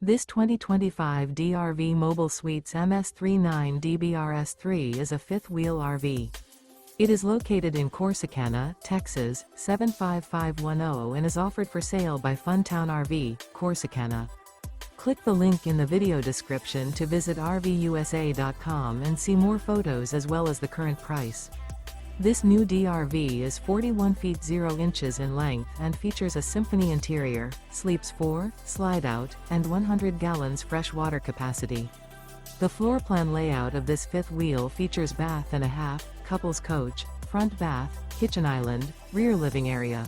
This 2025 DRV Mobile Suites MS 39DBRS3 is a fifth-wheel RV. It is located in Corsicana, Texas, 75510 and is offered for sale by Funtown RV, Corsicana. Click the link in the video description to visit RVUSA.com and see more photos as well as the current price. This new DRV is 41 feet 0 inches in length and features a SYMPHONY interior, sleeps 4, slide-out, and 100 gallons fresh water capacity. The floor plan layout of this fifth wheel features bath and a half, couples coach, front bath, kitchen island, rear living area.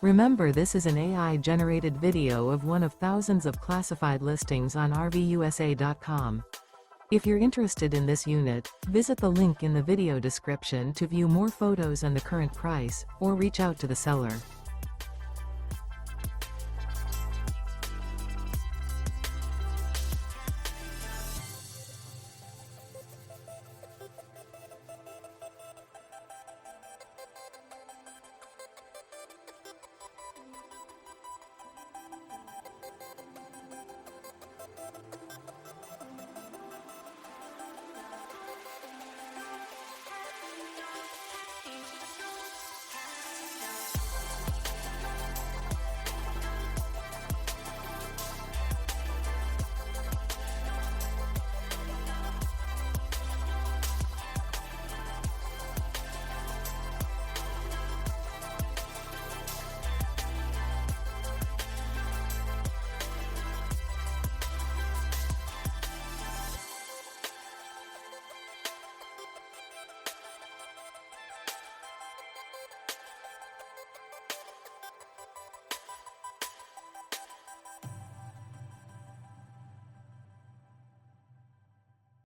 Remember, this is an AI-generated video of one of thousands of classified listings on RVUSA.com. If you're interested in this unit, visit the link in the video description to view more photos and the current price, or reach out to the seller.